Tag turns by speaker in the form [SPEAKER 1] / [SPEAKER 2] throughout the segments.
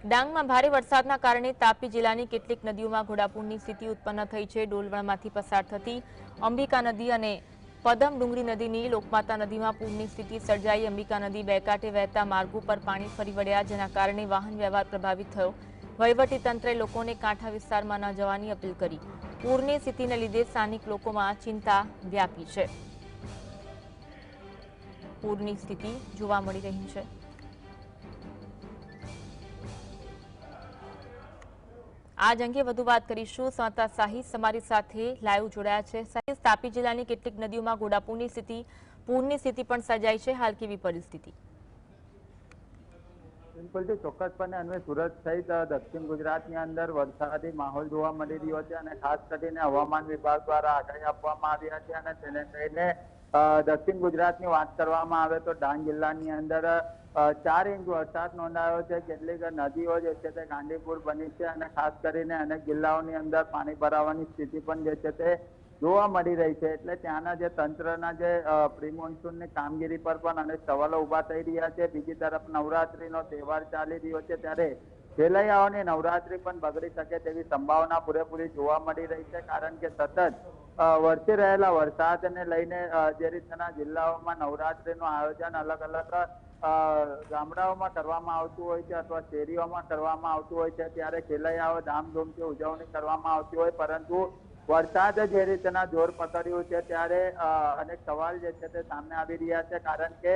[SPEAKER 1] ડાંગમાં ભારે વરસાદના કારણે તાપી જિલ્લાની કેટલીક નદીઓમાં ઘોડાપૂરની સ્થિતિ ઉત્પન્ન થઈ છે। ડોલવણમાંથી પસાર થતી અંબિકા નદી અને પદમ ડુંગરી નદીની લોકમાતા નદીમાં પૂરની સ્થિતિ સર્જાઈ। અંબિકા નદી બે કાંઠે વહેતા માર્ગો પર પાણી ફરી વળ્યા, જેના કારણે વાહન વ્યવહાર પ્રભાવિત થયો। વહીવટીતંત્રે લોકોને કાંઠા વિસ્તારમાં ન જવાની અપીલ કરી। પૂરની સ્થિતિને લીધે સ્થાનિક લોકોમાં ચિંતા વ્યાપી છે। પૂરની સ્થિતિ જોવા મળી રહી છે। આજ અંગે વધુ વાત કરીશું। સંવાદદાતા સાહિસ અમારી સાથે લાઈવ જોડાયા છે। સાહિસ, તાપી જિલ્લાની કેટલીક નદીઓમાં ઘોડાપૂરની સ્થિતિ, પૂરની સ્થિતિ પણ સર્જાઈ છે। હાલ કેવી પરિસ્થિતિ?
[SPEAKER 2] બિલકુલથી ચોક્કસપણે અન્વે સુરત સહિત દક્ષિણ ગુજરાતની અંદર વરસાદી માહોલ જોવા મળી રહ્યો છે અને ખાસ કરીને હવામાન વિભાગ દ્વારા આગાહી આપવામાં આવ્યા છે અને તેને લઈને દક્ષિણ ગુજરાતની વાત કરવામાં આવે તો ડાંગ જિલ્લાની અંદર 4 ઇંચ વરસાદ નોંધાયો છે। કેટલીક નદીઓ જે છે તે ગાંડીપુર બની છે અને ખાસ કરીને અનેક જિલ્લાઓની અંદર પાણી ભરાવાની સ્થિતિ પણ જે છે તે જોવા મળી રહી છે। એટલે ત્યાંના જે તંત્રના જે પ્રી મોન્સૂનની કામગીરી પર પણ અનેક સવાલો ઉભા થઈ રહ્યા છે। બીજી તરફ નવરાત્રીનો તહેવાર ચાલી રહ્યો છે ત્યારે ખેલૈયાઓની નવરાત્રી પણ બગડી શકે તેવી સંભાવના પૂરેપૂરી જોવા મળી રહી છે, કારણ કે સતત વરસી રહેલા વરસાદને લઈને જે રીતના જિલ્લાઓમાં નવરાત્રીનું આયોજન અલગ અલગ ગામડાઓમાં કરવામાં આવતું હોય છે અથવા શેરીઓમાં કરવામાં આવતું હોય છે, ત્યારે ખેલૈયાઓ ધામધૂમથી ઉજવણી કરવામાં આવતી હોય, પરંતુ વરસાદ જે રીતના જોર પકડ્યું છે ત્યારે અનેક સવાલ જે છે તે સામે આવી રહ્યા છે, કારણ કે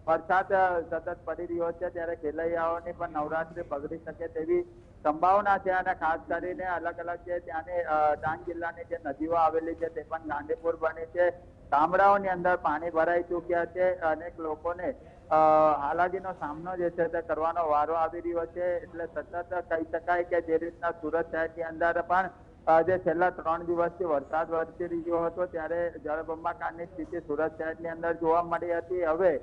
[SPEAKER 2] વરસાદ સતત પડી રહ્યો છે ત્યારે ખેલૈયાઓની પણ નવરાત્રી બગડી શકે તેવી સંભાવના છે। અને ખાસ કરીને અલગ અલગ જે ત્યાંની ડાંગ જિલ્લાની જે નદીઓ આવેલી છે તે પણ ગાંડીપુર બની છે। ગામડાઓની અંદર પાણી ભરાઈ ચૂક્યા છે। અનેક લોકોને હાલાકીનો સામનો જે છે તે કરવાનો વારો આવી રહ્યો છે। એટલે સતત કહી શકાય કે જે રીતના સુરત શહેરની અંદર પણ જે છેલ્લા 3 દિવસથી વરસાદ વરસી રહ્યો હતો ત્યારે જળબંબાકારની સ્થિતિ સુરત શહેરની અંદર જોવા મળી હતી। હવે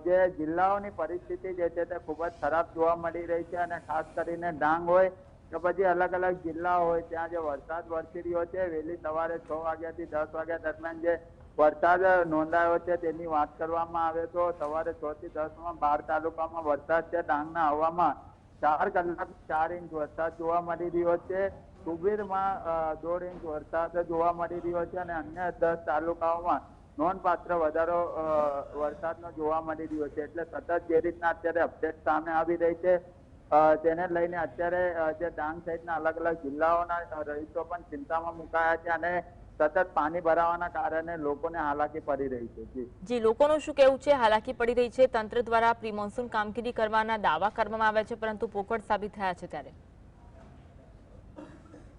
[SPEAKER 2] જે જિલ્લાઓની પરિસ્થિતિ જે છે તે ખૂબ જ ખરાબ જોવા મળી રહી છે અને ખાસ કરીને ડાંગ હોય કે પછી અલગ અલગ જિલ્લાઓ હોય, ત્યાં જે વરસાદ વરસી રહ્યો છે, વહેલી સવારે 6 વાગ્યાથી 10 વાગ્યા દરમિયાન જે વરસાદ નોંધાયો છે તેની વાત કરવામાં આવે તો સવારે 6 થી 10 12 તાલુકામાં વરસાદ છે। ડાંગના હવામાં 4 કલાક 4 ઇંચ વરસાદ જોવા મળી રહ્યો છે। સુબીરમાં 1.5 ઇંચ વરસાદ જોવા મળી રહ્યો છે અને અન્ય 10 તાલુકાઓમાં નોંધપાત્ર વધારો વરસાદનો જોવા મળી રહ્યો છે। એટલે સતત જે રીતના અત્યારે અપડેટ સામે આવી રહી છે તેને લઈને અત્યારે જે ડાંગ સહિતના અલગ અલગ જિલ્લાઓના રહીશો પણ ચિંતામાં મુકાયા છે અને સતત પાણી ભરાવાના કારણે લોકોને હાલાકી પડી રહી છે।
[SPEAKER 1] જી, લોકોનું શું કહેવું છે? હાલાકી પડી રહી છે, તંત્ર દ્વારા પ્રી મોન્સૂન કામગીરી કરવાના દાવા કરવામાં આવ્યા છે, પરંતુ પોકળ સાબિત થયા છે, ત્યારે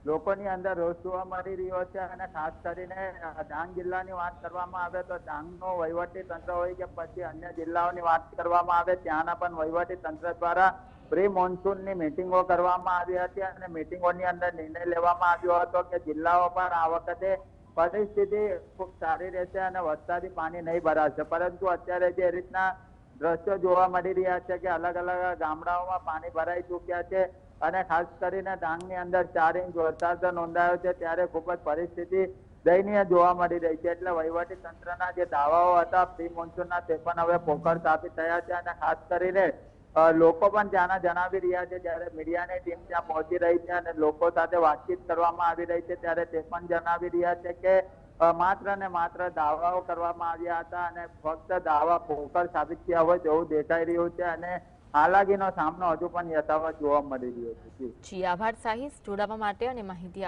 [SPEAKER 2] લોકોની અંદર રોષ જોવા મળી રહ્યો છે અને ખાસ કરીને ડાંગ જિલ્લાની વાત કરવામાં આવે તો ડાંગનો વહીવટી તંત્ર હોય કે પછી અન્ય જિલ્લાઓની વાત કરવામાં આવે, ત્યાંના પણ વહીવટી તંત્ર દ્વારા પ્રી મોન્સૂનની મિટિંગો કરવામાં આવી હતી અને મિટિંગોની અંદર નિર્ણય લેવામાં આવ્યો હતો કે જિલ્લાઓ પર આ વખતે પરિસ્થિતિ ખૂબ સારી રહેશે અને વરસાદી પાણી નહીં ભરાશે, પરંતુ અત્યારે જે રીતના દ્રશ્યો જોવા મળી રહ્યા છે કે અલગ અલગ ગામડાઓમાં પાણી ભરાઈ ચૂક્યા છે અને ખાસ કરીને ડાંગની અંદર 4 ઇંચ વરસાદ નોંધાયો છે ત્યારે ખૂબ જ પરિસ્થિતિ દયનીય જોવા મળી રહી છે। એટલે વહીવટી તંત્રના જે દાવાઓ હતા પ્રી મોન્સૂનના તે પણ હવે પોકળ સાબિત થયા છે અને ખાસ કરીને લોકો પણ ત્યાંના જણાવી રહ્યા છે, જ્યારે મીડિયાની ટીમ ત્યાં પહોંચી રહી છે અને લોકો સાથે વાતચીત કરવામાં આવી રહી છે ત્યારે તે પણ જણાવી રહ્યા છે કે માત્ર ને માત્ર દાવાઓ કરવામાં આવ્યા હતા અને ફક્ત દાવા પોકળ સાબિત થયા હોય તેવું દેખાઈ રહ્યું છે અને હાલાકીનો સામનો હજુ પણ યથાવત જોવા મળી રહ્યો છે।
[SPEAKER 1] જી, આભાર સાહિસ જોડાવા માટે અને માહિતી